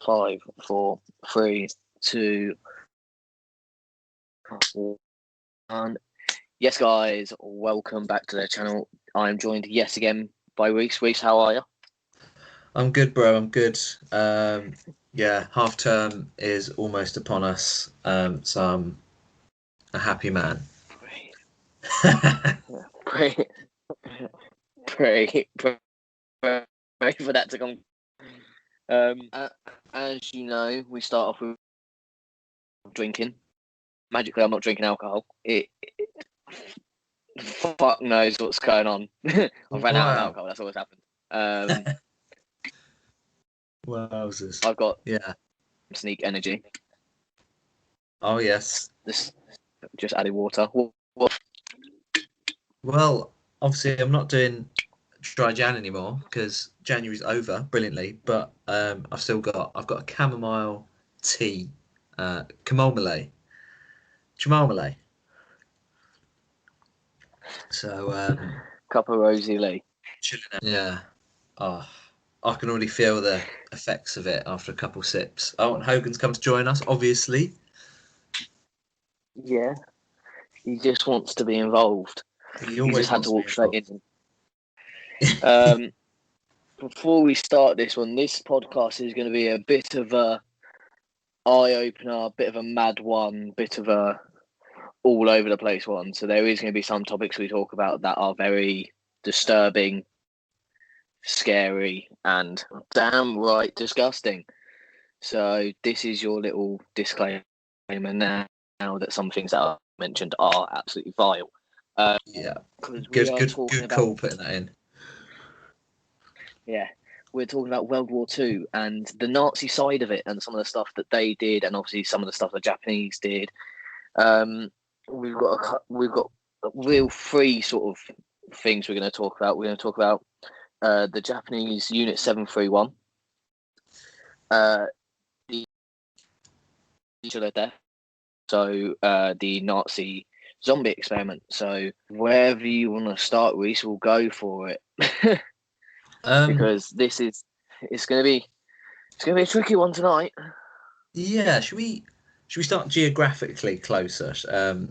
5, 4, 3, 2, 1. Yes, guys, welcome back to the channel. I'm joined yet again by Reece. Reece, how are you? I'm good, bro. I'm good. Yeah, half term is almost upon us, so I'm a happy man. Pray, pray, pray, pray for that to come. As you know, we start off with drinking. Magically, I'm not drinking alcohol. Fuck knows what's going on. I've ran out of Wow. alcohol. That's always happened. Wowzers. I've got Yeah. Sneak Energy. Oh, yes. This just added water. Well, obviously, I'm not doing dry Jan anymore because January's over brilliantly, but I've got a chamomile tea, chamomile. Chamomile. So, Cup of Rosie Lee. chilling out. Yeah. Oh, I can already feel the effects of it after a couple sips. I want Hogan to come to join us, obviously. Yeah, he just wants to be involved. He He always just had wants to walk to straight be in. Before we start this one, this podcast is going to be a bit of a eye-opener, a bit of a mad one, bit of a all over the place one. So there is going to be some topics we talk about that are very disturbing, scary, and damn right disgusting. So this is your little disclaimer now that some things that I mentioned are absolutely vile. Yeah. Because we Good, are good, talking good about, call putting that in. yeah, we're talking about World War II and the Nazi side of it, and some of the stuff that they did, and obviously some of the stuff the Japanese did. We've got real three sort of things we're going to talk about. We're going to talk about the Japanese Unit 731, the death, so the Nazi zombie experiment. So wherever you want to start, Reece, we'll go for it. Because it's going to be a tricky one tonight. Yeah, should we start geographically closer? So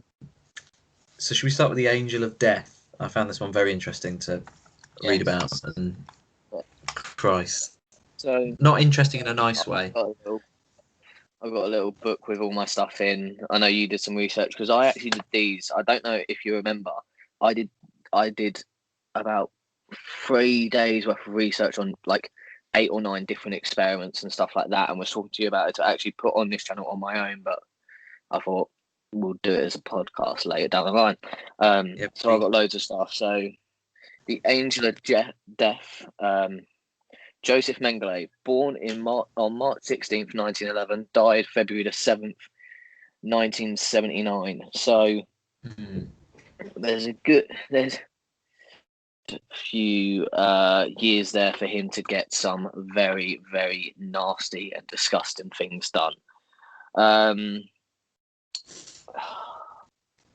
should we start with the Angel of Death? I found this one very interesting to read about. And Christ, So not interesting in a nice way. I've got a little book with all my stuff in. I know you did some research because I actually did these. I don't know if you remember. I did about 3 days worth of research on like 8 or 9 different experiments and stuff like that, and was talking to you about it to actually put on this channel on my own. But I thought we'll do it as a podcast later down the line. So I've got loads of stuff. So the Angel of Death. Joseph Mengele, born on March 16th, 1911, died February the 7th, 1979. So there's a few years there for him to get some very, very nasty and disgusting things done.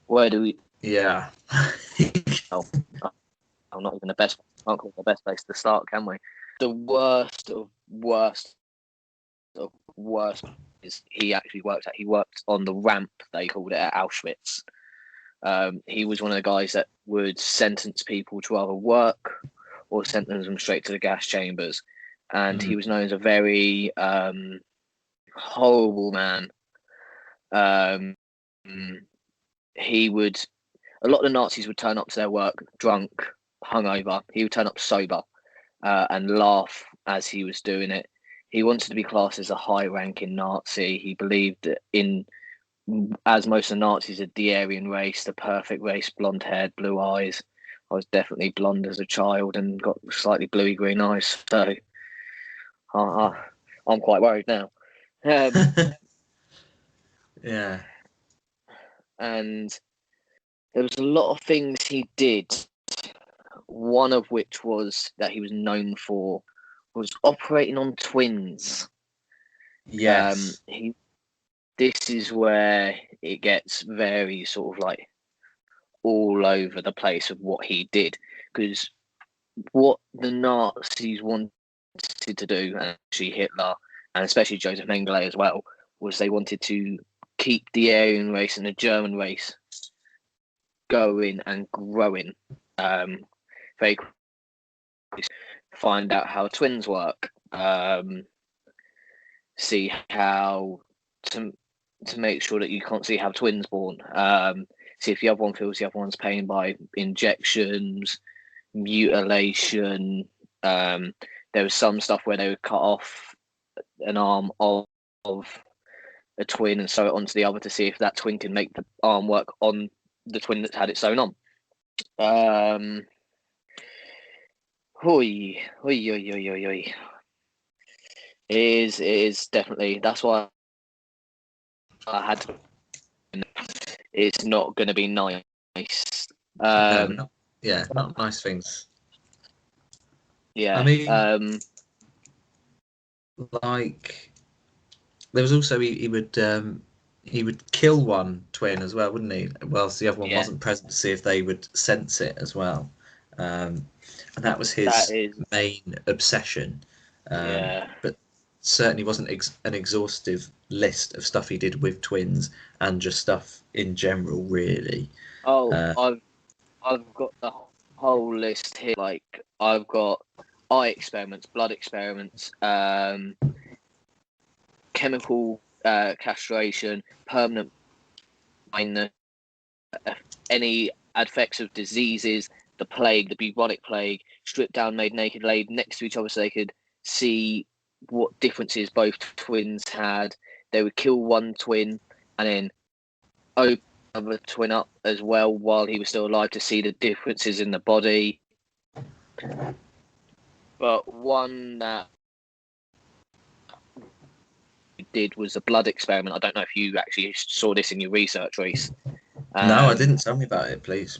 Where do we? Yeah. I'm not even the best. Can't call it the best place to start, can we? The worst of worst is he actually worked at. He worked on the ramp, they called it, at Auschwitz. He was one of the guys that would sentence people to either work or sentence them straight to the gas chambers. And he was known as a very horrible man. A lot of the Nazis would turn up to their work drunk, hungover. He would turn up sober and laugh as he was doing it. He wanted to be classed as a high-ranking Nazi. He believed that as most of the Nazis, the Aryan race, the perfect race, blonde-haired, blue eyes. I was definitely blonde as a child and got slightly bluey-green eyes. So I'm quite worried now. Yeah. And there was a lot of things he did. One of which was that he was known for was operating on twins. Yes. This is where it gets very sort of like all over the place of what he did, because what the Nazis wanted to do, and actually Hitler and especially Joseph Mengele as well, was they wanted to keep the Aryan race and the German race going and growing. Very quickly find out how twins work. See how to make sure that you can't see how twins born. See if the other one feels the other one's pain by injections, mutilation. There was some stuff where they would cut off an arm of a twin and sew it onto the other to see if that twin can make the arm work on the twin that's had it sewn on. Oi. It is definitely, that's why I had to. It's not going to be nice. Not nice things. Yeah. I mean, like, there was also he would kill one twin as well, wouldn't he? Whilst the other one wasn't present to see if they would sense it as well. And that was his main obsession. But certainly wasn't an exhaustive list of stuff he did with twins and just stuff in general, really. I've got the whole list here. Like, I've got eye experiments, blood experiments, chemical castration, permanent blindness, any effects of diseases, the plague, the bubonic plague, stripped down, made naked, laid next to each other so they could see what differences both twins had. They would kill one twin and then open the other twin up as well while he was still alive to see the differences in the body. But one that we did was a blood experiment. I don't know if you actually saw this in your research, Reece. No, I didn't. Tell me about it, please.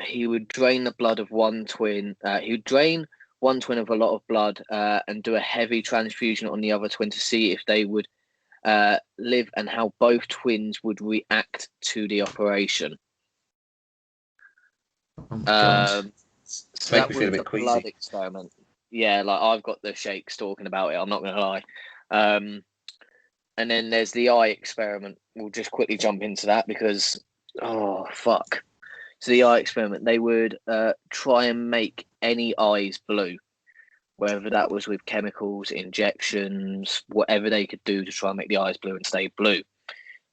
He would drain the blood of one twin. He would drain one twin of a lot of blood and do a heavy transfusion on the other twin to see if they would live and how both twins would react to the operation. Oh my God. So that was a blood experiment. Yeah, like, I've got the shakes talking about it. I'm not going to lie. And then there's the eye experiment. We'll just quickly jump into that because, oh, fuck. So the eye experiment, they would try and make any eyes blue, whether that was with chemicals, injections, whatever they could do to try and make the eyes blue and stay blue.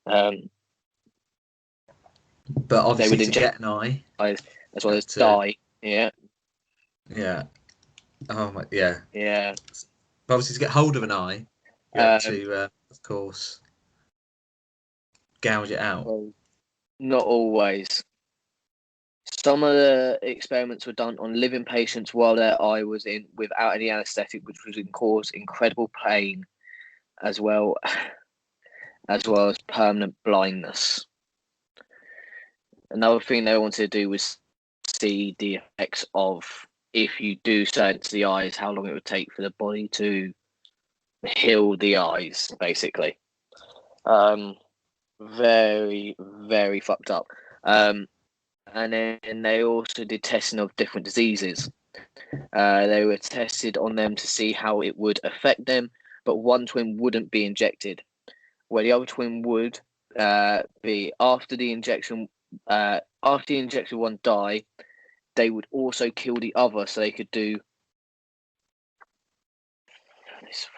But obviously, to get an eye, as well as dye. Yeah. Yeah. Oh my. Yeah. Yeah. But obviously, to get hold of an eye, you have to, of course, gouge it out. Well, not always. Some of the experiments were done on living patients while their eye was in without any anaesthetic, which was cause incredible pain, as well as permanent blindness. Another thing they wanted to do was see the effects of, if you do something to the eyes, how long it would take for the body to heal the eyes, basically. Very, very fucked up. And then they also did testing of different diseases. They were tested on them to see how it would affect them, but one twin wouldn't be injected, where the other twin would be after the injection. After the injection one die, they would also kill the other, so they could do. So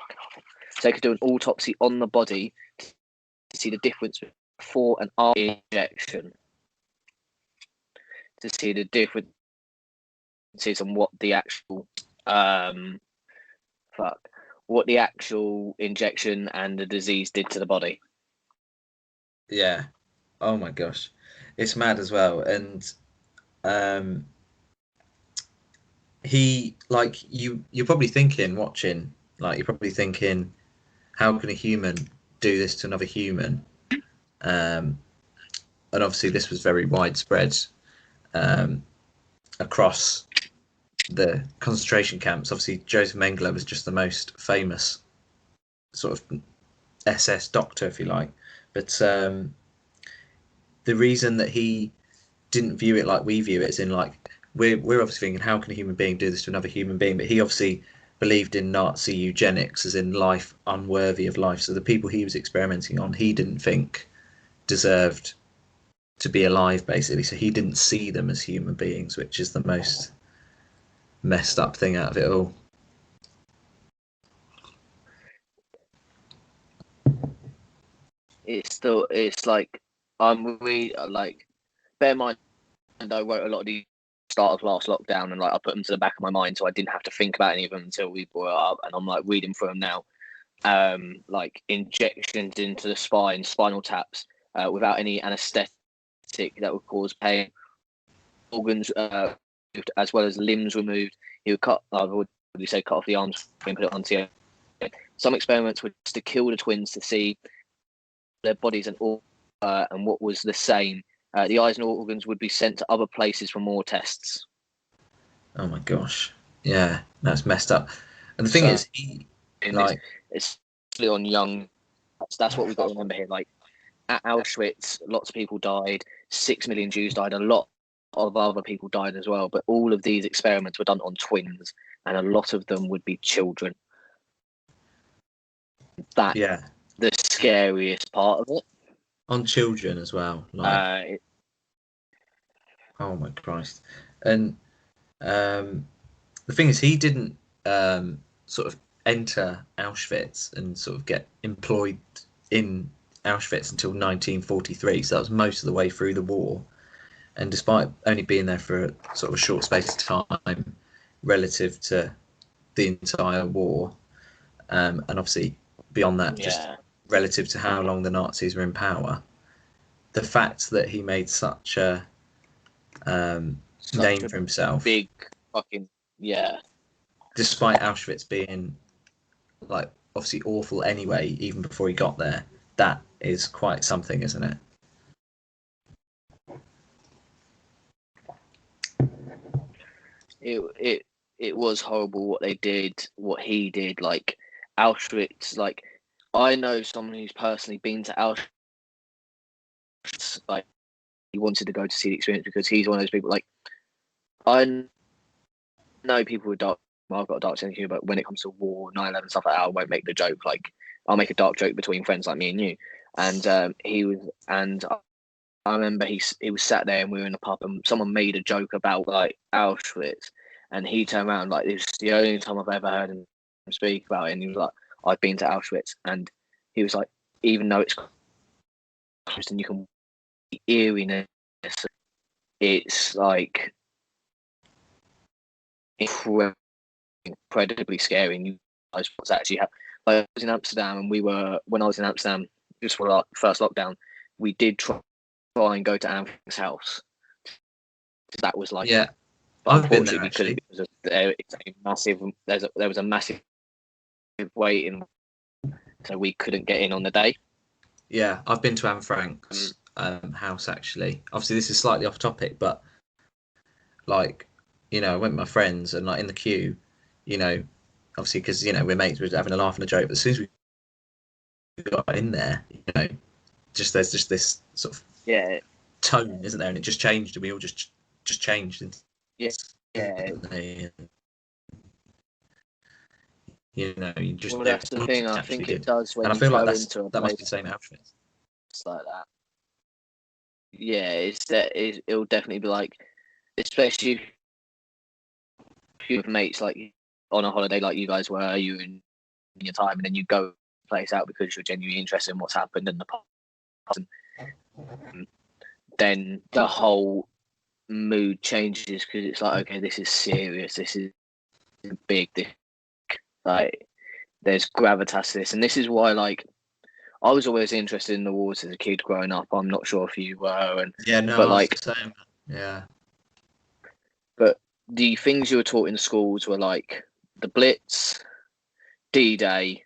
they could do an autopsy on the body to see the difference before and after injection. To see the differences on what the actual what the actual injection and the disease did to the body. Yeah. Oh my gosh, it's mad as well. And he, like, you're probably thinking, watching, like, you're probably thinking, how can a human do this to another human? And obviously this was very widespread across the concentration camps. Obviously Joseph Mengele was just the most famous sort of SS doctor, if you like. But the reason that he didn't view it like we view it is in, like, we're obviously thinking, how can a human being do this to another human being? But he obviously believed in Nazi eugenics, as in life unworthy of life. So the people he was experimenting on, he didn't think deserved to be alive, basically. So he didn't see them as human beings, which is the most messed up thing out of it all. It's like I'm really like, bear in mind I wrote a lot of these start of last lockdown, and like I put them to the back of my mind, so I didn't have to think about any of them until we brought it up, and I'm like reading through them now. Like injections into the spine, spinal taps, without any anaesthetic that would cause pain, organs as well as limbs removed. He would cut, I would say, cut off the arms and put it onto. Some experiments were just to kill the twins to see their bodies and all, and what was the same. The eyes and organs would be sent to other places for more tests. Oh my gosh, yeah, that's messed up. And the thing is, he like it's on young. That's what we've got to remember here. Like at Auschwitz, lots of people died. 6 million Jews died. A lot of other people died as well. But all of these experiments were done on twins, and a lot of them would be children. That the scariest part of it. On children as well. Like, oh my Christ! And the thing is, he didn't sort of enter Auschwitz and sort of get employed in Auschwitz until 1943. So that was most of the way through the war. And despite only being there for a sort of a short space of time relative to the entire war, and obviously beyond that, just relative to how long the Nazis were in power, the fact that he made such a name for himself, big fucking despite Auschwitz being like obviously awful anyway, even before he got there, that is quite something, isn't it? It was horrible what they did, what he did. Like Auschwitz, like I know someone who's personally been to Auschwitz. Like he wanted to go to see the experience because he's one of those people. Like I know people with dark. Well, I've got a dark sense of humor, but when it comes to war, 9/11 stuff like that, I won't make the joke. Like I'll make a dark joke between friends like me and you. And he was, and I remember he was sat there and we were in the pub and someone made a joke about like Auschwitz, and he turned around like, this is the only time I've ever heard him speak about it, and he was like, I've been to Auschwitz, and he was like, even though it's close and you can eeriness, it's like incredibly scary, and you guys what's actually happening. Like, I was in Amsterdam, and when I was in Amsterdam just for our first lockdown, we did try and go to Anne Frank's house. That was like, but unfortunately we couldn't because it's a massive. There was a massive waiting, so we couldn't get in on the day. Yeah, I've been to Anne Frank's house actually. Obviously, this is slightly off topic, but like, you know, I went with my friends and like in the queue, you know, obviously because you know we're mates, we're having a laugh and a joke. But as soon as we got in there, you know, there's just this sort of tone, isn't there? And it just changed, and we all just changed. Yeah. You know, you just. Well, that's the thing. I think it does when and I you feel go like into a that place must be the same Auschwitz. It's like that. Yeah, it'll definitely be like, especially if you're with mates like on a holiday like you guys were, you in your time, and then you go place out because you're genuinely interested in what's happened in the past. Then the whole mood changes because it's like, okay, this is serious. This is big. This, like, there's gravitas to this, and this is why, like, I was always interested in the wars as a kid growing up. I'm not sure if you were, but like, same. Yeah. But the things you were taught in schools were like the Blitz, D-Day,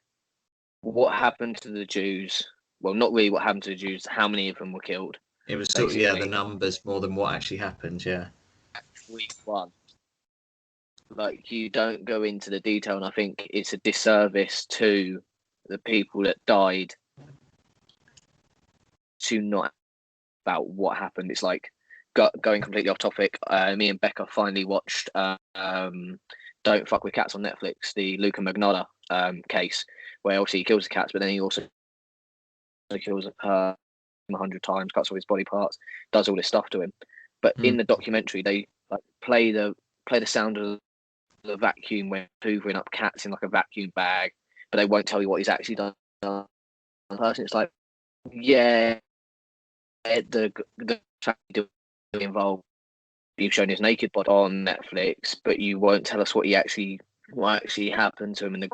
what happened to the Jews. Well, not really what happened to the Jews. How many of them were killed? It was sort of, the numbers more than what actually happened. Yeah. Week one. Like, you don't go into the detail, and I think it's a disservice to the people that died to not about what happened. It's like going completely off topic. Me and Becca finally watched Don't Fuck with Cats on Netflix, the Luca Magnotta case, where obviously he kills the cats, but then he also kills her 100 times, cuts all his body parts, does all this stuff to him. But in the documentary, they like play the sound of the vacuum when hoovering up cats in like a vacuum bag, but they won't tell you what he's actually done. Person, it's like, yeah, the involved. You've shown his naked body on Netflix, but you won't tell us what actually happened to him in the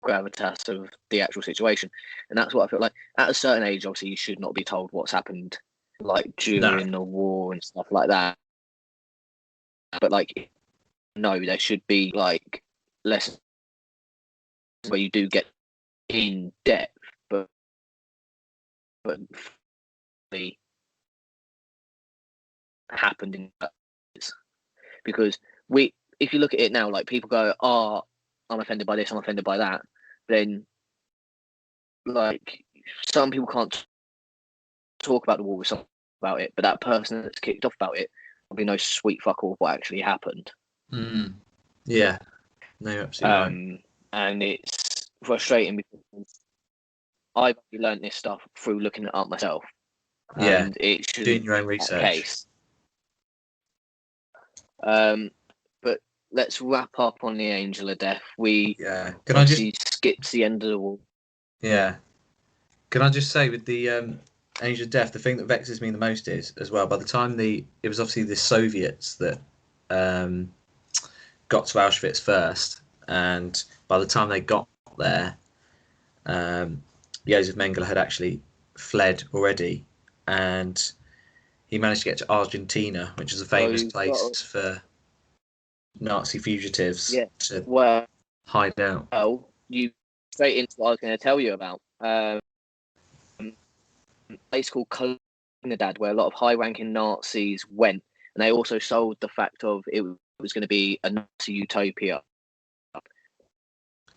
gravitas of the actual situation. And that's what I feel like. At a certain age, obviously, you should not be told what's happened, like during the war and stuff like that. But like, no, there should be like lessons where you do get in depth, but the happened in because if you look at it now, like people go, oh, I'm offended by this, I'm offended by that, then like some people can't talk about the war with someone about it, but that person that's kicked off about it probably knows sweet fuck all what actually happened. Yeah, no, absolutely right. And it's frustrating because I've learned this stuff through looking it up myself. Yeah, and it should doing your own research. Case. But let's wrap up on the Angel of Death. Can I just skipped the end of the war. Yeah. Can I just say with the Angel of Death, the thing that vexes me the most is as well. By the time it was obviously the Soviets that got to Auschwitz first, and by the time they got there, Josef Mengele had actually fled already, and he managed to get to Argentina, which is a famous place for Nazi fugitives to hide out. Well, you straight into what I was going to tell you about. A place called Kaliningrad, where a lot of high-ranking Nazis went, and they also sold the fact of it was going to be a Nazi utopia.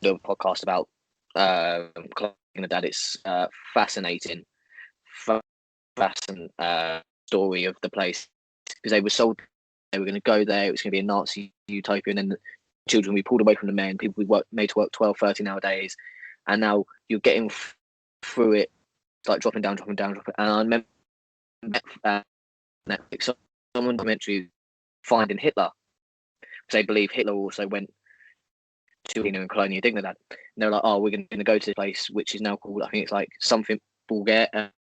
The podcast about Kaliningrad, it's fascinating story of the place, because they were sold they were going to go there, it was going to be a Nazi utopia, and then the children would be pulled away from the men, people would be made to work 12, 13-hour days, and now you're getting through it, like dropping down. And I remember Netflix, someone documentary Finding Hitler, because they believe Hitler also went to and Colonia Dignidad. And they're like, oh, we're going to go to this place, which is now called, I think it's like something Bulgaria,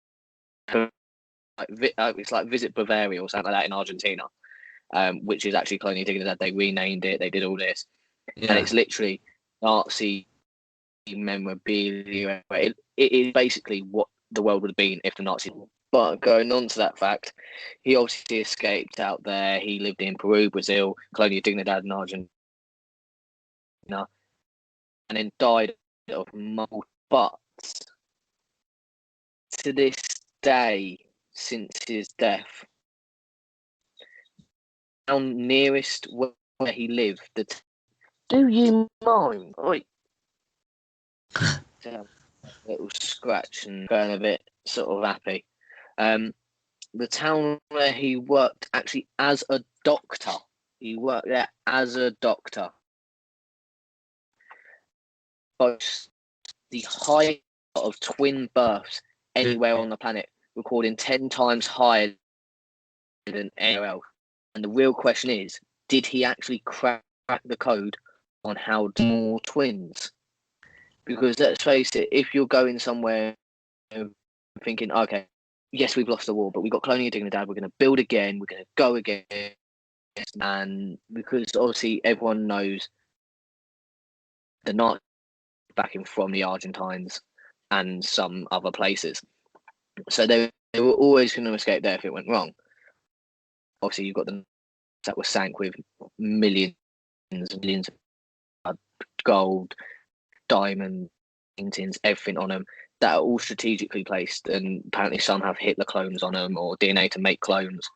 it's like Visit Bavaria or something like that in Argentina, which is actually Colonia Dignidad. They renamed it, they did all this. And it's literally Nazi memorabilia. It is basically what the world would have been if the Nazis. But going on to that fact, he obviously escaped out there. He lived in Peru, Brazil, Colonia Dignidad, and Argentina, and then died of multiple. But to this day, since his death, down nearest where he lived, do you mind? Oi. Little scratch and going a bit sort of happy. The town where he worked actually as a doctor. He worked there as a doctor. Boasts the highest of twin births anywhere on the planet, recording 10 times higher than anywhere else. And the real question is, did he actually crack the code on how to more twins? Because let's face it, if you're going somewhere thinking, okay, yes, we've lost the war, but we've got Colonia Dignidad, we're going to build again, we're going to go again. And because obviously everyone knows the Nazis backing from the Argentines and some other places. So they were always going to escape there if it went wrong. Obviously, you've got the that were sank with millions and millions of gold, diamond, paintings, everything on them that are all strategically placed, and apparently some have Hitler clones on them or DNA to make clones.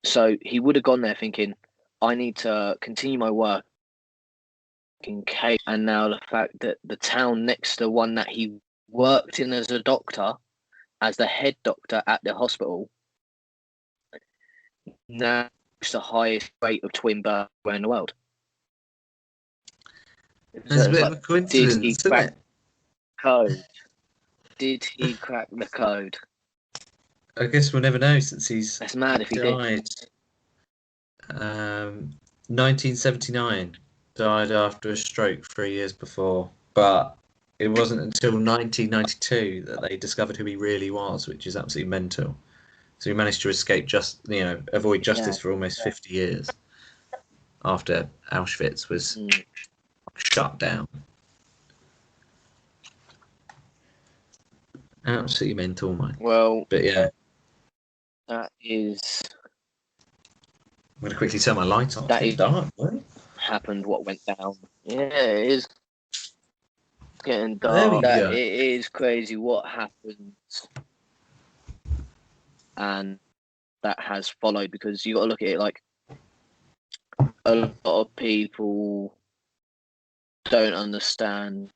So he would have gone there thinking, I need to continue my work in case. And now the fact that the town next to the one that he worked in as a doctor, as the head doctor at the hospital, now the highest rate of twin births in the world. There's a bit of a did he coincidence, isn't crack it? the code? Did he crack the code? I guess we'll never know since he's That's mad if he did. died. 1979, died after a stroke 3 years before, but it wasn't until 1992 that they discovered who he really was, which is absolutely mental. So he managed to escape avoid justice for almost 50 years after Auschwitz was shut down. Absolutely mental, mate. Well, but yeah, that is. I'm going to quickly turn my lights on. That It's is dark, boy. Happened. What went down? Yeah, it is getting There we dark. go. It is crazy what happens, and that has followed because you got to look at it like a lot of people don't understand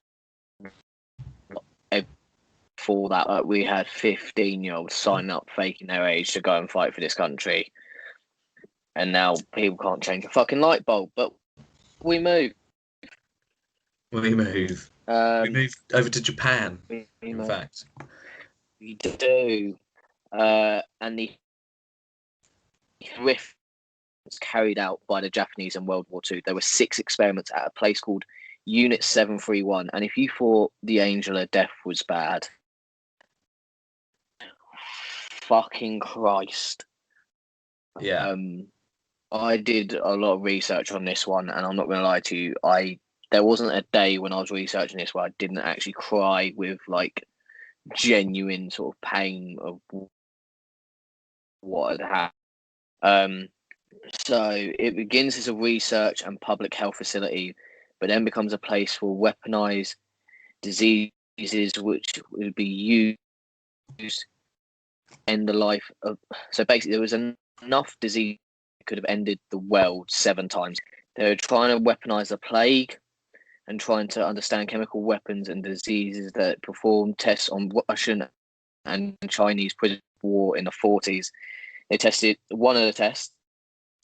for that. Like we had 15-year-olds sign up faking their age to go and fight for this country, and now people can't change a fucking light bulb. But we move. We move. We move over to Japan. In fact, we do. And the rift was carried out by the Japanese in World War II. There were 6 experiments at a place called Unit 731. And if you thought the Angel of Death was bad, fucking Christ. yeah. I did a lot of research on this one, and I'm not going to lie to you. There wasn't a day when I was researching this where I didn't actually cry with like genuine sort of pain of what had happened. So it begins as a research and public health facility, but then becomes a place for weaponized diseases, which would be used to end the life of. So basically, there was enough disease that could have ended the world 7 times. They were trying to weaponize the plague and trying to understand chemical weapons and diseases that performed tests on Russian and Chinese prison war in the 40s. They tested one of the tests.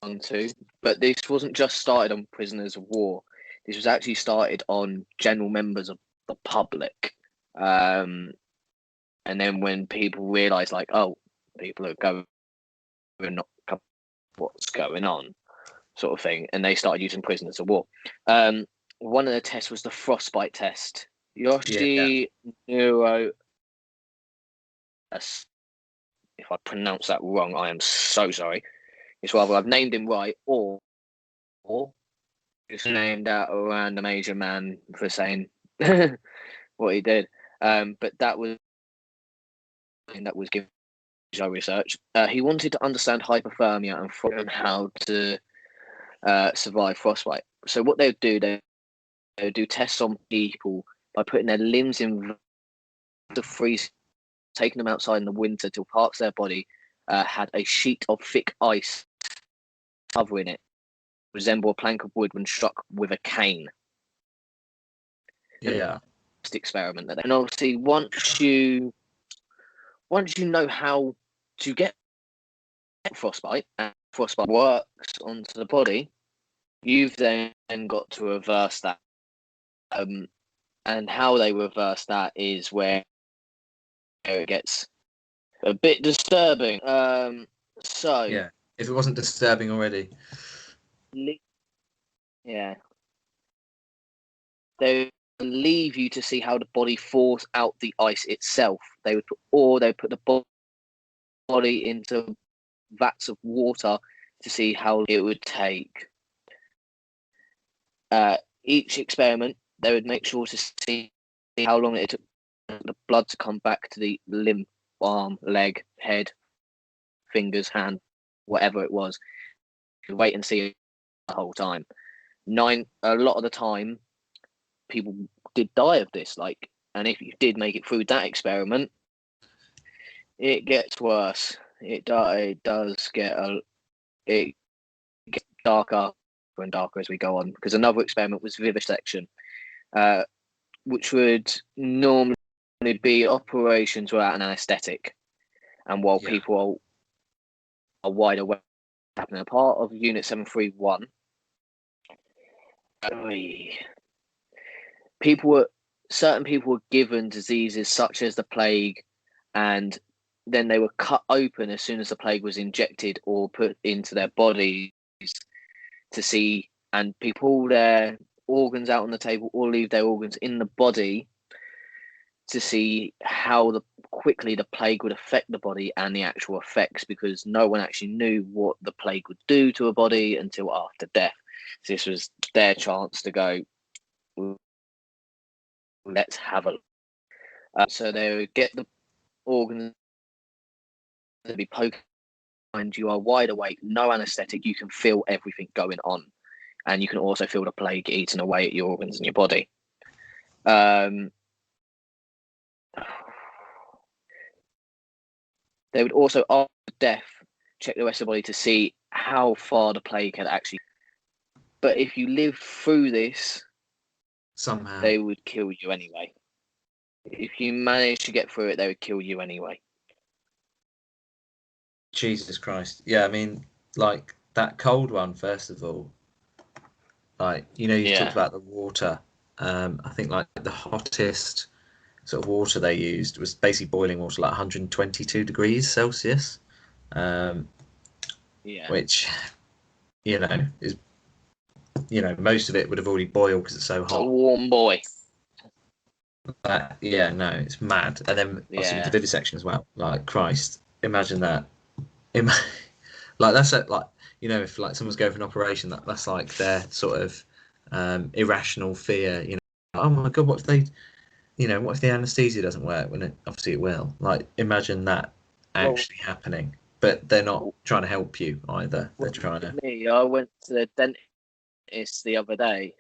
1, 2, but this wasn't just started on prisoners of war. This was actually started on general members of the public. And then when people realised, like, oh, people are going, what's going on, sort of thing, and they started using prisoners of war. One of the tests was the frostbite test. Yoshi Neuro. If I pronounce that wrong, I am so sorry. It's rather I've named him right, or just named out a random Asian man for saying what he did. But that was given our research. He wanted to understand hypothermia and how to survive frostbite. So what they would do, they would do tests on people by putting their limbs in the freeze, taking them outside in the winter till parts of their body had a sheet of thick ice covering it, resemble a plank of wood when struck with a cane. Yeah. Experiment, and obviously once you know how to get frostbite and frostbite works onto the body, you've then got to reverse that. And how they reverse that is where it gets a bit disturbing. So yeah, if it wasn't disturbing already. Yeah, they leave you to see how the body thaws out the ice itself. They would put the body into vats of water to see how it would take. Each experiment, they would make sure to see how long it took the blood to come back to the limb, arm, leg, head, fingers, hand, whatever it was. Wait and see the whole time. A lot of the time, people did die of this. And if you did make it through that experiment, it gets worse. It does get darker and darker as we go on, because another experiment was vivisection, which would normally be operations without an anaesthetic, and while people are wide awake, happening. A part of Unit 731. Certain people were given diseases such as the plague, and then they were cut open as soon as the plague was injected or put into their bodies to see, and people pull their organs out on the table or leave their organs in the body to see how quickly the plague would affect the body and the actual effects, because no one actually knew what the plague would do to a body until after death. So this was their chance to go, let's have a look. So they would get the organs to be poked, and you are wide awake, no anaesthetic, you can feel everything going on. And you can also feel the plague eating away at your organs in your body. They would also, after death, check the rest of the body to see how far the plague had actually. But if you live through this, somehow they would kill you anyway. If you manage to get through it, they would kill you anyway. Jesus Christ. Yeah, I mean, like that cold one, first of all. Like, you talked about the water. I think like the hottest sort of water they used was basically boiling water, like 122 degrees Celsius. Which, is, most of it would have already boiled because it's so hot. A warm boy. It's mad. And then obviously with the vivisection as well. Like, Christ, imagine that. Like, that's like, if like someone's going for an operation, that's like their sort of irrational fear. Oh my God, what if they, what if the anaesthesia doesn't work? When obviously it will. Like, imagine that actually happening. But they're not trying to help you either. They're trying to. I went to the dentist the other day.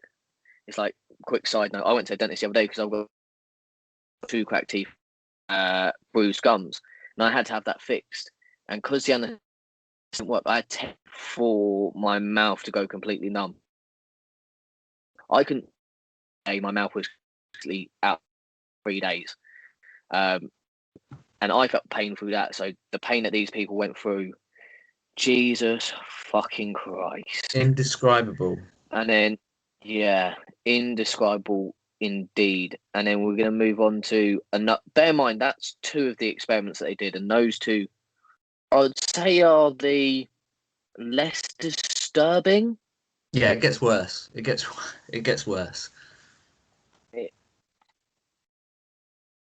It's like, quick side note, I went to the dentist the other day because I've got 2 cracked teeth, bruised gums, and I had to have that fixed. And because the anaesthetic didn't work, I had to for my mouth to go completely numb. I couldn't say my mouth was completely out 3 days. And I felt pain through that. So the pain that these people went through, Jesus fucking Christ. Indescribable. And then, indescribable indeed. And then we're going to move on to another. Bear in mind, that's 2 of the experiments that they did. And those 2, I would say, are the less disturbing. Yeah, it gets worse. It gets worse.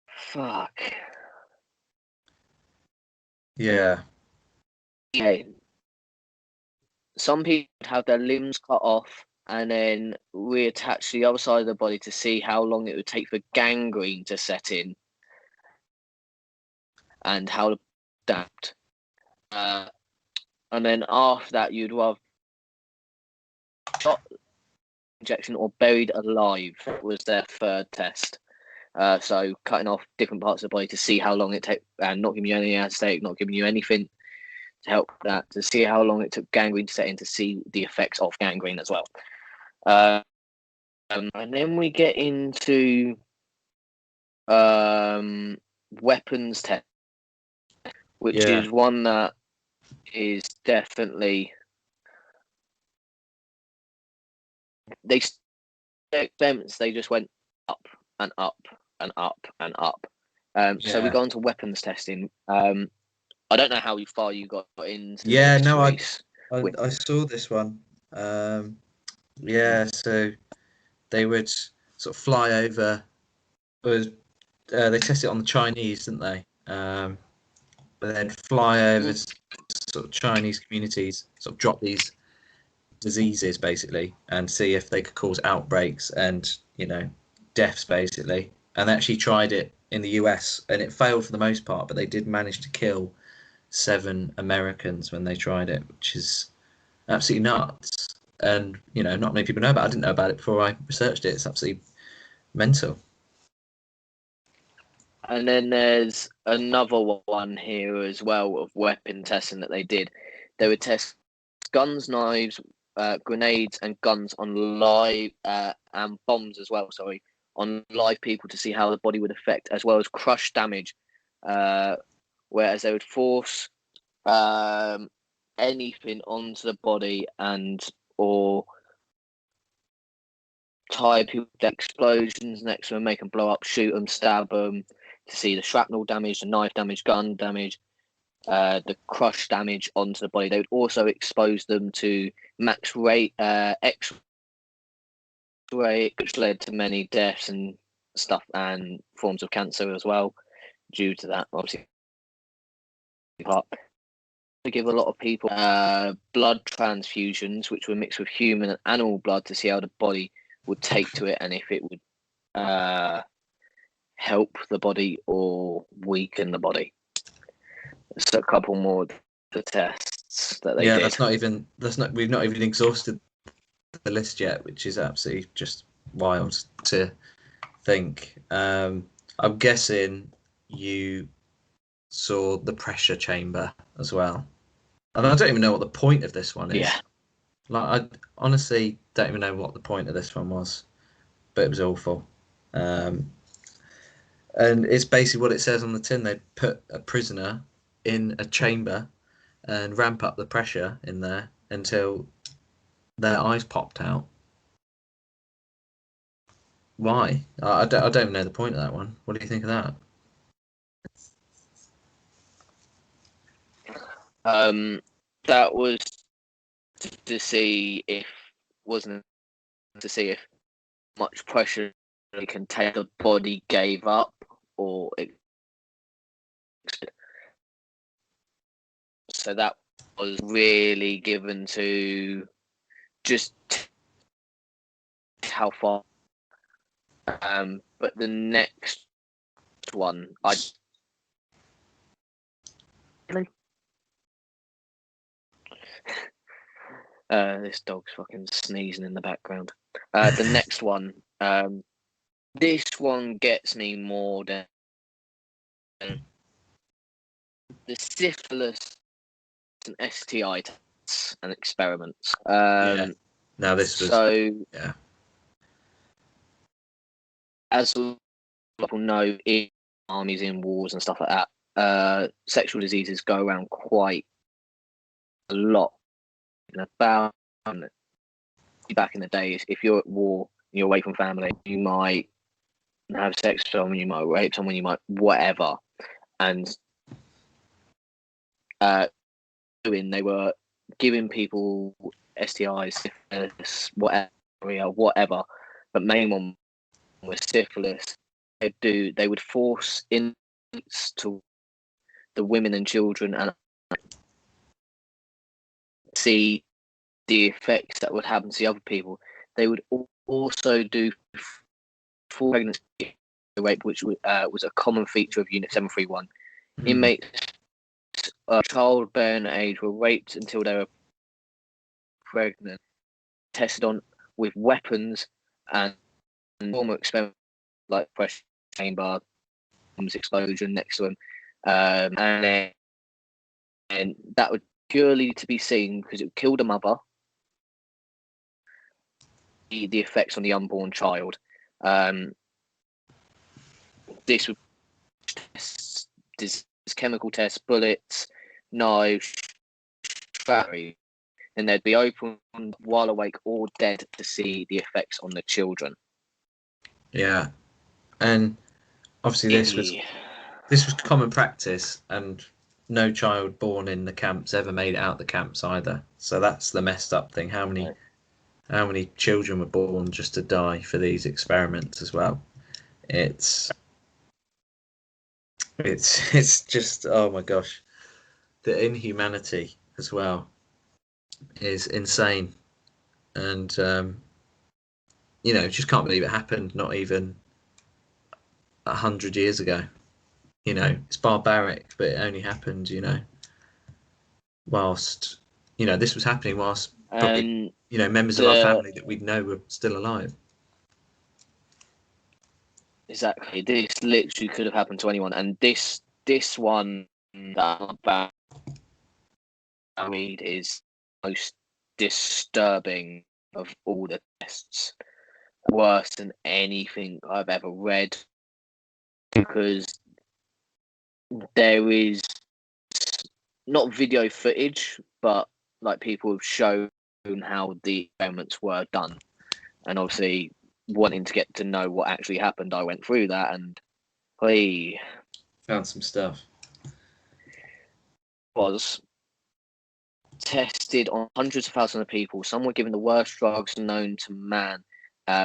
Fuck. Yeah. Yeah. Some people would have their limbs cut off and then reattach the other side of the body to see how long it would take for gangrene to set in and how to adapt. And then after that, you'd rather shot injection or buried alive was their 3rd test. So cutting off different parts of the body to see how long it took, and not giving you any anesthetic, not giving you anything to help that, to see how long it took gangrene to set in, to see the effects of gangrene as well. And then we get into weapons test, which is one that is definitely experiments. They just went up and up and up and up. So we go into weapons testing. I don't know how far you got into. Yeah, this, no, Reece, I saw this one. So they would sort of fly over. They test it on the Chinese, didn't they? But then fly over sort of Chinese communities, sort of drop these diseases basically, and see if they could cause outbreaks and deaths basically. And they actually tried it in the US, and it failed for the most part, but they did manage to kill 7 Americans when they tried it, which is absolutely nuts. And not many people know about it. I didn't know about it before I researched it. It's absolutely mental. And then there's another one here as well of weapon testing that they did. They would test guns, knives, grenades, and guns on live and bombs as well. Sorry, on live people to see how the body would affect, as well as crush damage. Whereas they would force anything onto the body or tie people to explosions next to them, make them blow up, shoot them, stab them, to see the shrapnel damage, the knife damage, gun damage, the crush damage onto the body. They would also expose them to max rate X-ray, which led to many deaths and stuff and forms of cancer as well due to that. Obviously, to give a lot of people blood transfusions, which were mixed with human and animal blood to see how the body would take to it and if it would help the body or weaken the body. So a couple more of the tests that they did. We've not even exhausted the list yet, which is absolutely just wild to think. I'm guessing you saw the pressure chamber as well. And I don't even know what the point of this one is. Yeah. Like, I honestly don't even know what the point of this one was, but it was awful. And it's basically what it says on the tin. They put a prisoner in a chamber and ramp up the pressure in there until their eyes popped out. Why? I don't even know the point of that one. What do you think of that? That was to see if much pressure it can take the body gave up or so that was really given to just how far. But the next one, this dog's fucking sneezing in the background. The next one, this one gets me more than the syphilis and STI tests and experiments. Yeah. Now this was yeah. As people know, in armies, in wars and stuff like that, sexual diseases go around quite a lot. About back in the days, if you're at war, you're away from family, you might have sex with someone, you might rape someone, you might whatever, and they were giving people STIs, syphilis, whatever, but main one was syphilis. They would force inmates to the women and children and see the effects that would happen to the other people. They would also do full pregnancy rape, which was a common feature of Unit 731. Inmates childbearing age were raped until they were pregnant, tested on with weapons and normal experiments like pressure chamber, explosion next to them, and that would purely to be seen because it would kill the mother. The effects on the unborn child. This would test chemical tests, bullets, knives, battery, and they'd be open while awake or dead to see the effects on the children. Yeah, and obviously this was common practice, and no child born in the camps ever made it out the camps either. So that's the messed up thing. How many children were born just to die for these experiments as well? It's just, oh my gosh, the inhumanity as well is insane, and just can't believe it happened not even 100 years ago. It's barbaric, but it only happened whilst this was happening whilst probably members of our family that we'd know were still alive. Exactly. This literally could have happened to anyone, and this one that I read is most disturbing of all the tests. Worse than anything I've ever read, because there is not video footage but like people have shown how the experiments were done, and obviously wanting to get to know what actually happened, I went through that and I Found some stuff. was tested on hundreds of thousands of people. Some were given the worst drugs known to man,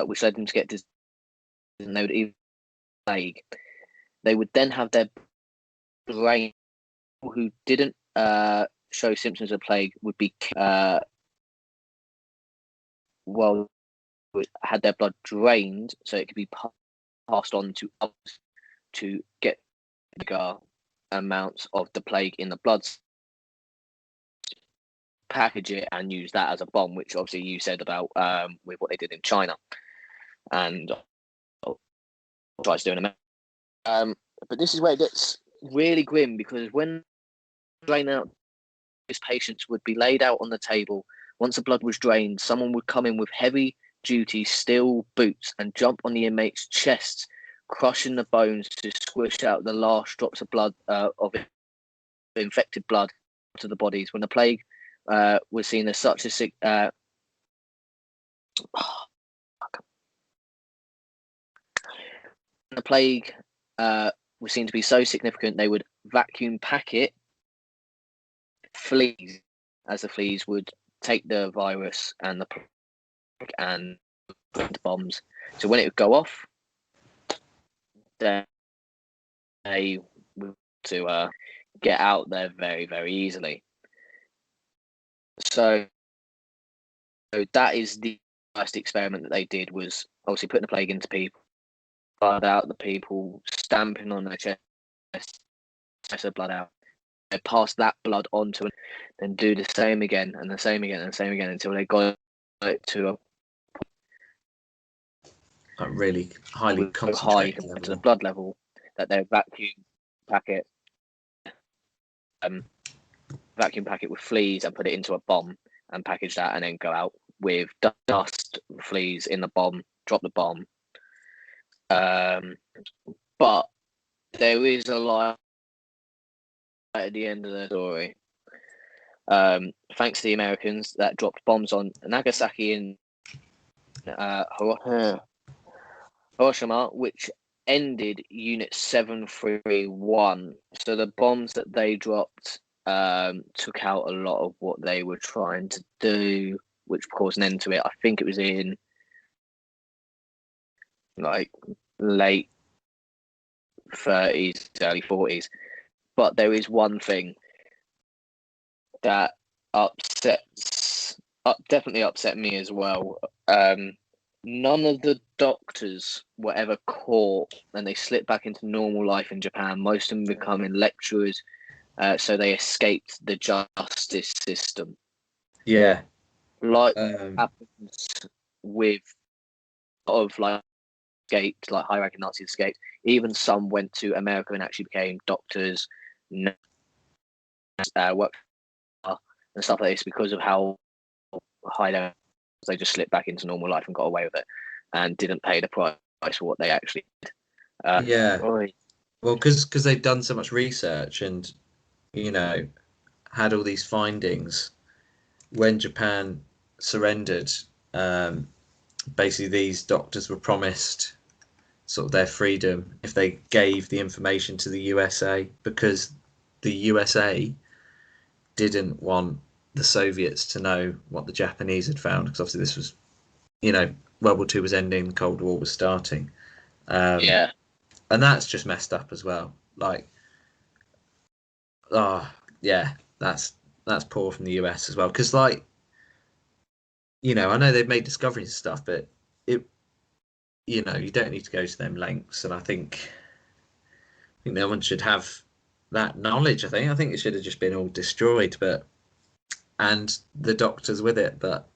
which led them to get disease, and they would even plague. They would then have their brain, who didn't show symptoms of plague, would be had their blood drained so it could be passed on to others to get bigger amounts of the plague in the blood, package it and use that as a bomb, which obviously you said about with what they did in China and tries doing but this is where it gets really grim, because when drain out, these patients would be laid out on the table. Once the blood was drained, someone would come in with heavy duty steel boots and jump on the inmates' chests, crushing the bones to squish out the last drops of blood of infected blood to the bodies. When the plague was seen as such a the plague was seen to be so significant, they would vacuum pack it, fleas, as the fleas would take the virus and the plague and put into bombs. So when it would go off, they would to get out there very, very easily. So that is the first experiment that they did, was obviously putting the plague into people, blood out the people, stamping on their chest, test the blood out. They pass that blood on to, then do the same again and the same again and the same again until they got it to a really highly high concentrated compared level. to the blood level that they vacuum pack it with fleas and put it into a bomb and package that, and then go out with dust, fleas in the bomb, drop the bomb. But there is a lie at the end of the story. Thanks to the Americans that dropped bombs on Nagasaki and Hiroshima, which ended Unit 731. So the bombs that they dropped took out a lot of what they were trying to do, which caused an end to it. I think it was in like late 30s, early 40s. But there is one thing that definitely upset me as well. None of the doctors were ever caught, and they slipped back into normal life in Japan. Most of them becoming lecturers, so they escaped the justice system. Yeah, like happens with a lot of like escaped, like high-ranking Nazis escaped. Even some went to America and actually became doctors, worked and stuff like this because of how high they just slipped back into normal life and got away with it, and didn't pay the price for what they actually did. Well, because they'd done so much research and had all these findings. When Japan surrendered, basically these doctors were promised sort of their freedom if they gave the information to the USA, because the USA didn't want the Soviets to know what the Japanese had found, because obviously this was, World War II was ending, the Cold War was starting. And that's just messed up as well. Like, that's poor from the US as well, because I know they've made discoveries and stuff, but you don't need to go to them lengths, and I think no one should have that knowledge. I think it should have just been all destroyed, and the doctors with it. But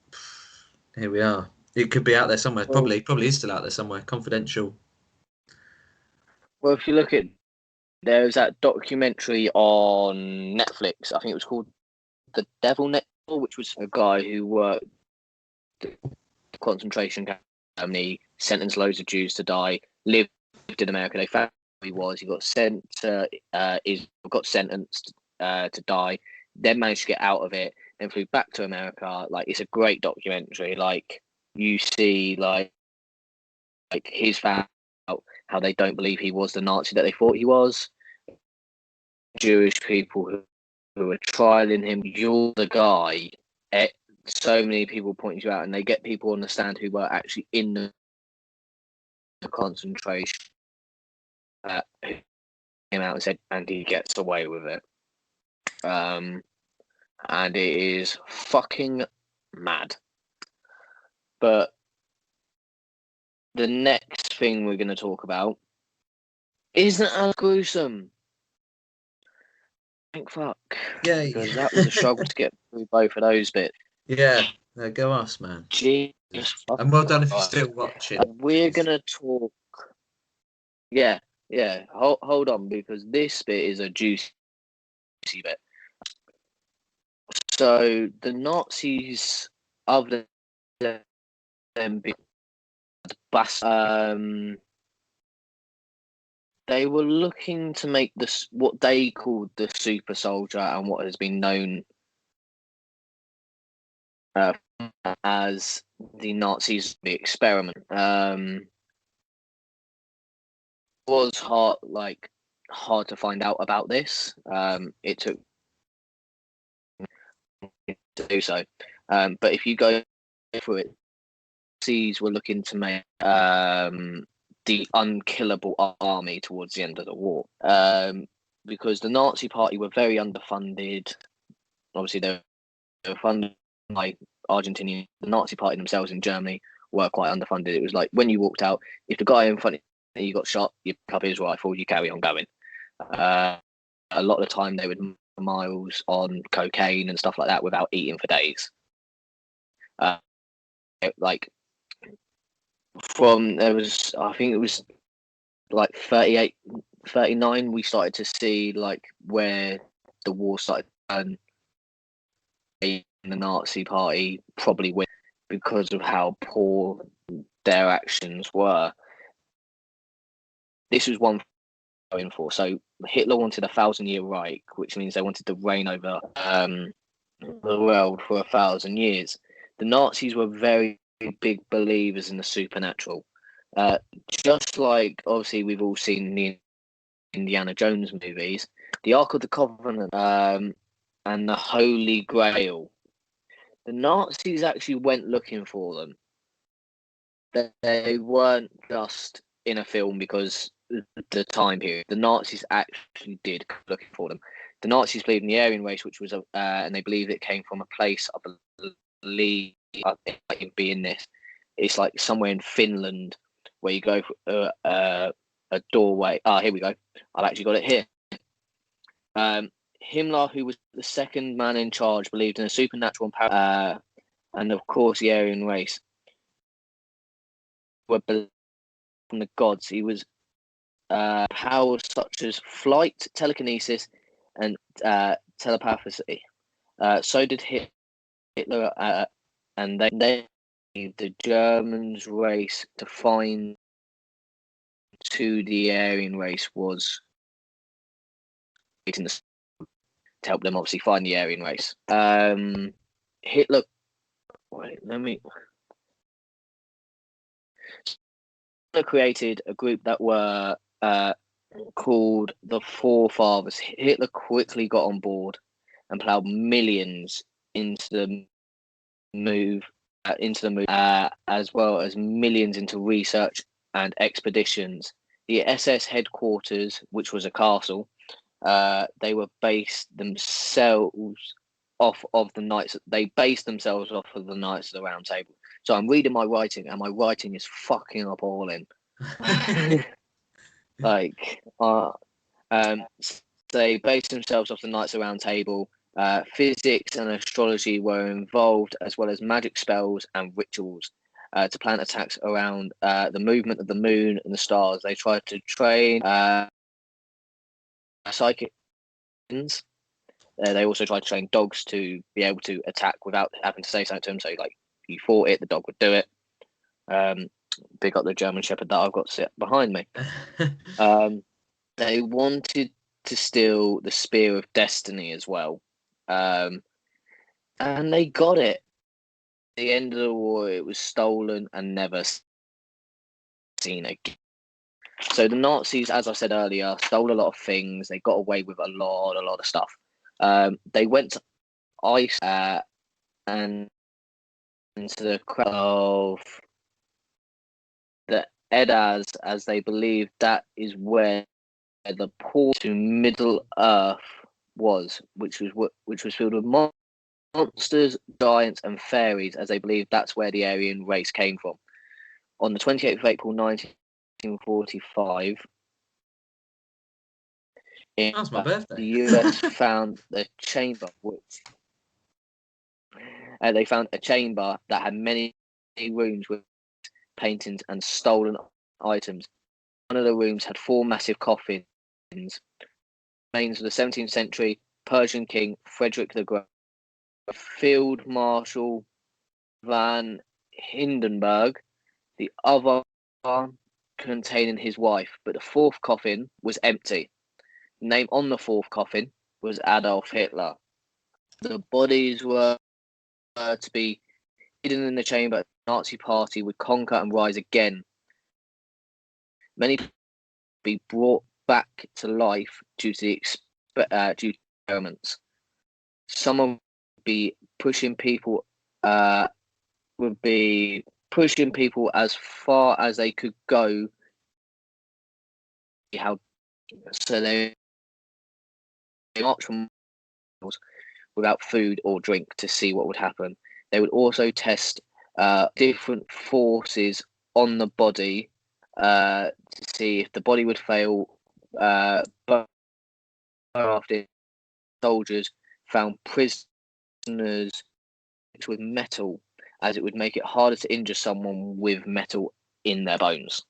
here we are. It could be out there somewhere. Probably is still out there somewhere, confidential. Well, if you look at, there's that documentary on Netflix. I think it was called The Devil Next Door, which was a guy who worked the concentration camp. He sentenced loads of Jews to die. Lived in America. They found who he was. He got sent. Got sentenced to die. Then managed to get out of it. then flew back to America. Like, it's a great documentary. Like, you see like his family, how they don't believe he was the Nazi that they thought he was. Jewish people who are trialing him. You're the guy. So many people point you out, and they get people on the stand who were actually in the concentration. Who came out and said, and he gets away with it. And it is fucking mad. But the next thing we're going to talk about isn't as gruesome. Thank fuck. Yay. Because that was a struggle to get through both of those bits. Yeah, go us, man. Jesus. And well done if you're still watching. We're going to talk. Yeah. Hold on, because this bit is a juicy bit. So the Nazis, other than being they were looking to make this what they called the super soldier, and what has been known as the Nazis the experiment. Was hard to find out about this. It took to do so. But if you go through it, Nazis were looking to make the unkillable army towards the end of the war. Because the Nazi Party were very underfunded. Obviously, they were funded by Argentinian. The Nazi Party themselves in Germany were quite underfunded. It was like when you walked out, if the guy in front of you got shot, you pick up his rifle, you carry on going. A lot of the time, they would miles on cocaine and stuff like that without eating for days. Like from there was, I think it was like 38, 39, we started to see like where the war started, and the Nazi Party probably win because of how poor their actions were. This was one going for. So Hitler wanted a 1,000-year Reich, which means they wanted to reign over the world for 1,000 years. The Nazis were very big believers in the supernatural. Just like, obviously, we've all seen the Indiana Jones movies, the Ark of the Covenant and the Holy Grail. The Nazis actually went looking for them. They weren't just in a film because the time period. The Nazis actually did go looking for them. The Nazis believed in the Aryan race, which was and they believed it came from a place, I believe, it might be in this. It's like somewhere in Finland where you go for a doorway. Here we go. I've actually got it here. Himmler, who was the second man in charge, believed in a supernatural and of course the Aryan race were from the gods. He was powers such as flight, telekinesis, and telepathy. So did Hitler, and they the Germans race to find to the Aryan race was to help them obviously find the Aryan race. Hitler. Wait, let me. Hitler created a group that were called the Forefathers. Hitler quickly got on board and plowed millions into the move, as well as millions into research and expeditions. The SS headquarters, which was a castle, they were based themselves off of the Knights. They based themselves off of the Knights of the Round Table. So I'm reading my writing, and my writing is fucking appalling. They based themselves off the Knights of the Round Table. Physics and astrology were involved, as well as magic spells and rituals to plan attacks around the movement of the moon and the stars. They tried to train psychic. They also tried to train dogs to be able to attack without having to say something to them. So, like, you fought it, the dog would do it. Big up the German Shepherd that I've got sit behind me. They wanted to steal the Spear of Destiny as well. And they got it. At the end of the war, it was stolen and never seen again. So the Nazis, as I said earlier, stole a lot of things. They got away with a lot of stuff. They went to ice and into the crowd of the Eddas, as they believed that is where the portal to Middle Earth was, which was filled with monsters, giants, and fairies, as they believed that's where the Aryan race came from. On the 28th of April 1945, That's my birthday. the US found the chamber, which they found a chamber that had many rooms with paintings and stolen items. One of the rooms had 4 massive coffins, remains of the 17th century Persian king Frederick the Great, Field Marshal van Hindenburg, the other containing his wife, but the 4th coffin was empty. The name on the 4th coffin was Adolf Hitler. The bodies were to be hidden in the chamber. The Nazi party would conquer and rise again. Many people would be brought back to life due to experiments. Some would be pushing people as far as they could go. So they marched from without food or drink to see what would happen. They would also test different forces on the body to see if the body would fail. But after soldiers found prisoners with metal, as it would make it harder to injure someone with metal in their bones.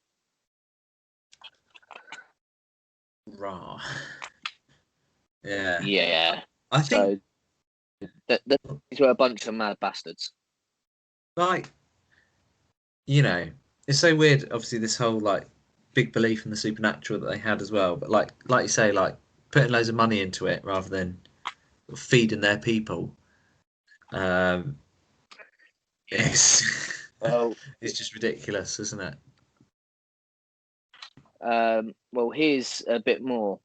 Raw. Yeah. Yeah. I think these were a bunch of mad bastards. Like, you know, it's so weird. Obviously, this whole like big belief in the supernatural that they had as well. But like you say, like putting loads of money into it rather than feeding their people. It's it's just ridiculous, isn't it? Well, here's a bit more.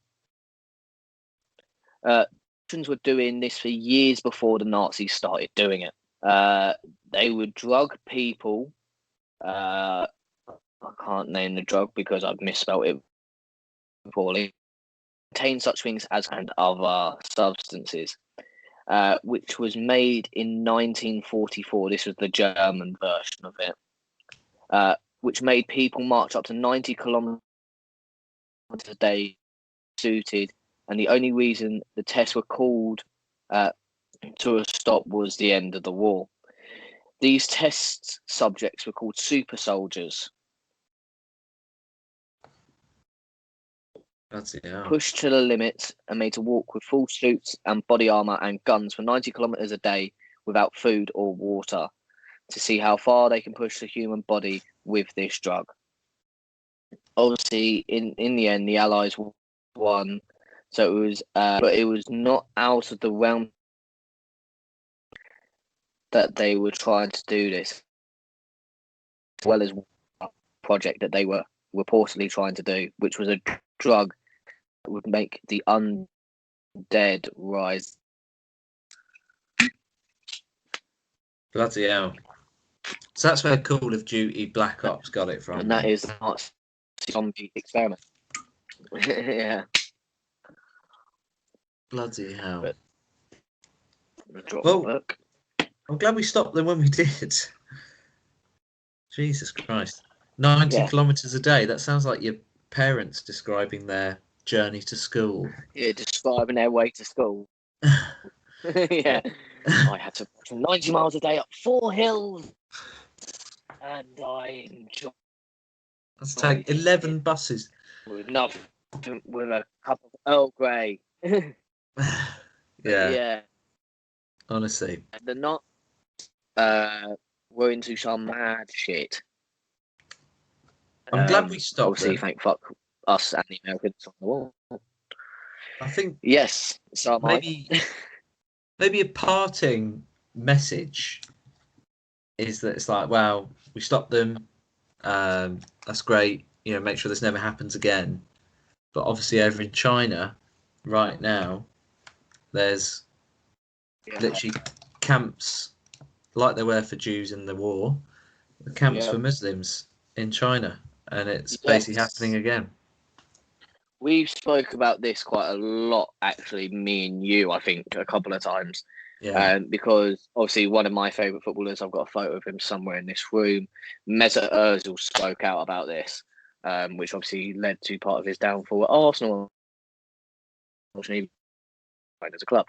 Russians were doing this for years before the Nazis started doing it. They would drug people. I can't name the drug because I've misspelled it poorly. Contain such things as and other substances, which was made in 1944. This was the German version of it, which made people march up to 90 kilometers a day suited. And the only reason the tests were called to a stop was the end of the war. These test subjects were called super soldiers. Pushed to the limit and made to walk with full suits and body armor and guns for 90 kilometers a day without food or water to see how far they can push the human body with this drug. Obviously, in the end, the Allies won. So it was, but it was not out of the realm that they were trying to do this, as well as a project that they were reportedly trying to do, which was a drug that would make the undead rise. Bloody hell. So that's where Call of Duty Black Ops got it from. And that is the Nazi zombie experiment. Yeah. Bloody hell. Well, I'm glad we stopped them when we did. Jesus Christ. 90 kilometres a day. That sounds like your parents describing their journey to school. Yeah, describing their way to school. Yeah. I had to walk 90 miles a day up 4 hills. And I enjoyed. Let's take 11 buses. With nothing, with a cup of Earl Grey. Yeah. Honestly. They're not were into some mad shit. I'm glad we stopped. Obviously, thank fuck us and the Americans on the wall. I think yes, so maybe a parting message is that it's like, wow, we stopped them. That's great. You know, make sure this never happens again. But obviously, over in China, right now, there's literally camps like there were for Jews in the war, camps for Muslims in China, and it's basically happening again. We've spoke about this quite a lot, actually, me and you, I think, a couple of times. Yeah. Because obviously one of my favourite footballers, I've got a photo of him somewhere in this room, Mesut Ozil spoke out about this, which obviously led to part of his downfall at Arsenal, unfortunately, as a club.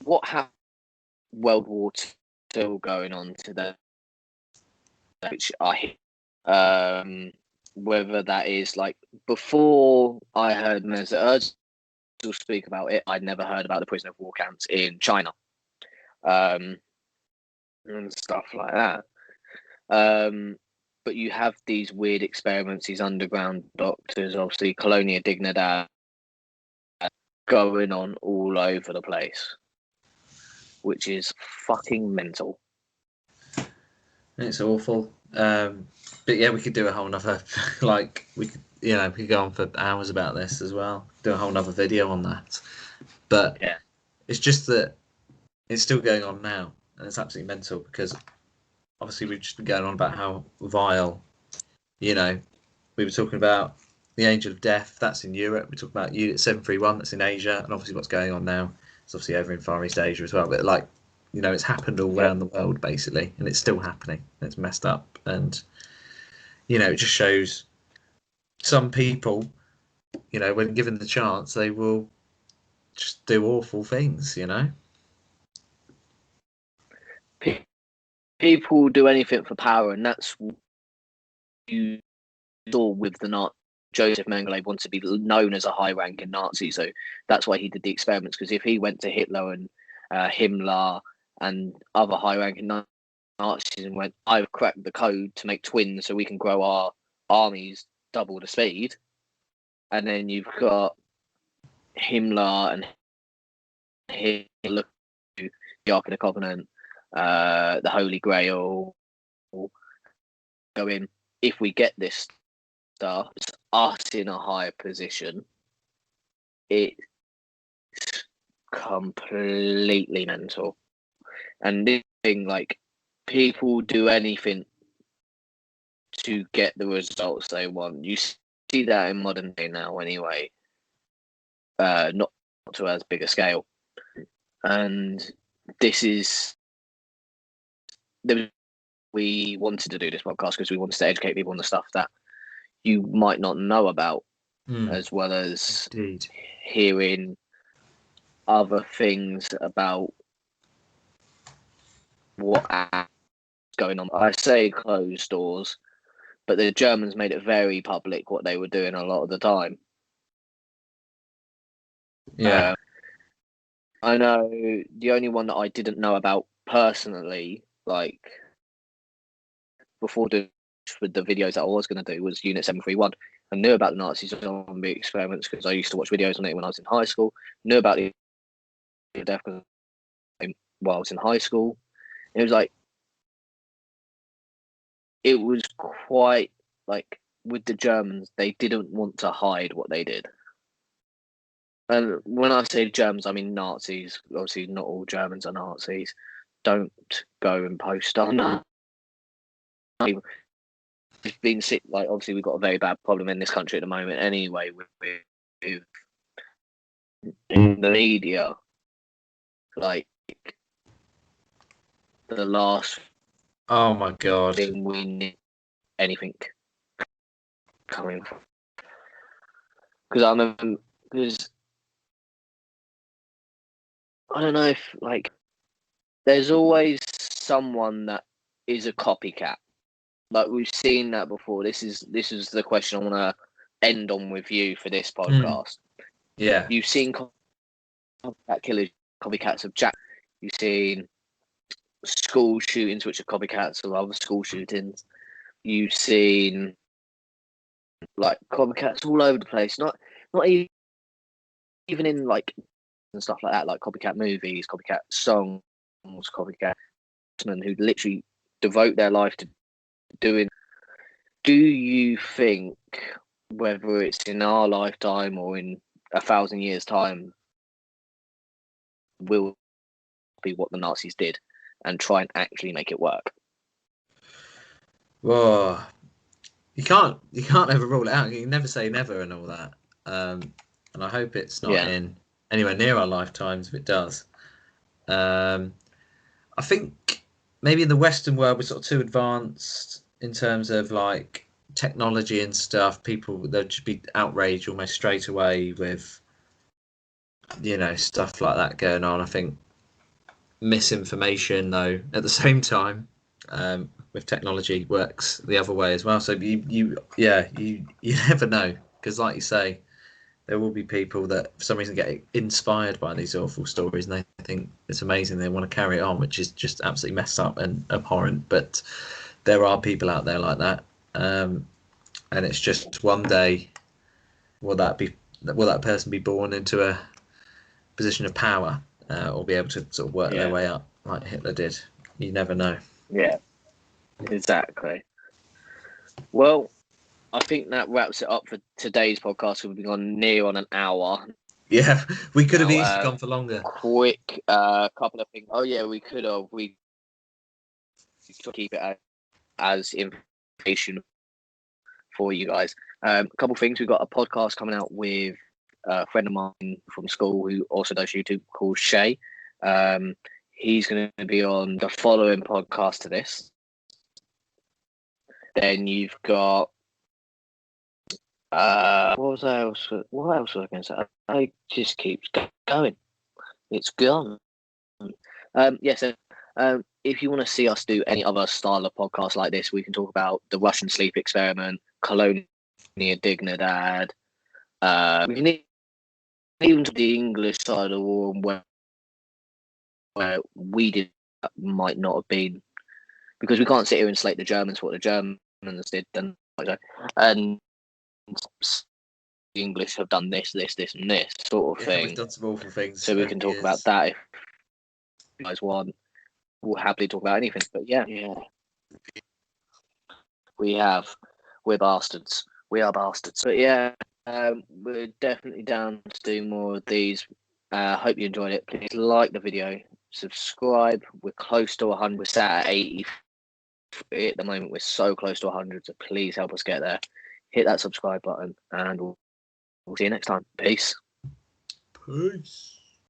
What happened? World War II still going on today, which whether that is like before I heard Mesut Ozil speak about it, I'd never heard about the prisoner of war camps in China, and stuff like that. But you have these weird experiments, these underground doctors, obviously Colonia Dignidad, going on all over the place, which is fucking mental. It's awful. But yeah, we could do a whole nother we could go on for hours about this as well. Do a whole nother video on that. But yeah, it's just that it's still going on now, and it's absolutely mental because obviously we've just been going on about how vile. You know, we were talking about the Angel of Death. That's in Europe. We talked about Unit 731. That's in Asia, and obviously what's going on now is obviously over in Far East Asia as well. But it's happened all around the world basically, and it's still happening. It's messed up, and it just shows some people, when given the chance, they will just do awful things. People do anything for power, and that's what you saw with the Nazi. Joseph Mengele wanted to be known as a high-ranking Nazi, so that's why he did the experiments. Because if he went to Hitler and Himmler and other high-ranking Nazis and went, "I've cracked the code to make twins, so we can grow our armies double the speed," and then you've got Himmler and Hitler, the Ark of the Covenant, the Holy Grail, going, if we get this stuff, it's us in a higher position, it's completely mental. And this thing, like, people do anything to get the results they want. You see that in modern day now anyway, not to as big a scale. And this is, we wanted to do this podcast because we wanted to educate people on the stuff that you might not know about, as well as hearing other things about what's going on. I say closed doors, but the Germans made it very public what they were doing a lot of the time. Yeah. I know the only one that I didn't know about personally, like before with the videos that I was going to do, was Unit 731. I knew about the Nazi zombie experiments because I used to watch videos on it when I was in high school. Knew about the death while I was in high school. It was like, it was quite like with the Germans, they didn't want to hide what they did. And when I say Germans, I mean Nazis. Obviously, not all Germans are Nazis. Don't go and post on that. It's been sick. Like, obviously, we've got a very bad problem in this country at the moment. Anyway, with in the media, like the last. Oh my god. Thing we need anything coming from, because I don't know if there's always someone that is a copycat. Like, we've seen that before. This is the question I want to end on with you for this podcast. Yeah. You've seen copycat killers, copycats of Jack. You've seen school shootings, which are copycats of other school shootings. You've seen copycats all over the place. Not even in and stuff like that, like copycat movies, copycat songs, copycat men who literally devote their life to doing. Do you think, whether it's in our lifetime or in 1,000 years' time, will be what the Nazis did and try and actually make it work? Whoa. You can't ever rule it out. You can never say never and all that. And I hope it's not in anywhere near our lifetimes if it does. I think maybe in the Western world we're sort of too advanced in terms of like technology and stuff. People, they'd just be outraged almost straight away with, you know, stuff like that going on. I think misinformation, though, at the same time, with technology works the other way as well. So you never know, because like you say, there will be people that for some reason get inspired by these awful stories and they think it's amazing. They want to carry it on, which is just absolutely messed up and abhorrent. But there are people out there like that, and it's just one day will that person be born into a position of power, or be able to sort of work their way up like Hitler did. You never know. Yeah, exactly. Well, I think that wraps it up for today's podcast. We've been on near on an hour. Yeah, we could have easily gone for longer. Quick couple of things. Oh yeah, we could have. We should keep it as information for you guys. A couple of things. We've got a podcast coming out with a friend of mine from school who also does YouTube, called Shay. He's going to be on the following podcast to this. Then you've got what else was I going to say? I just keeps going. It's gone. Yes. If you want to see us do any other style of podcast like this, we can talk about the Russian sleep experiment, Colonia Dignidad. We can even do the English side of the war, where we did might not have been, because we can't sit here and slate the Germans for what the Germans did, and the English have done this, and this sort of thing. We've done some awful things. So we can talk about that if you guys want. We'll happily talk about anything. But yeah. We're bastards. We are bastards. But yeah, we're definitely down to do more of these. Hope you enjoyed it. Please like the video, subscribe. We're close to 100. We're sat at 80 at the moment. We're so close to 100. So please help us get there. Hit that subscribe button, and we'll see you next time. Peace. Peace.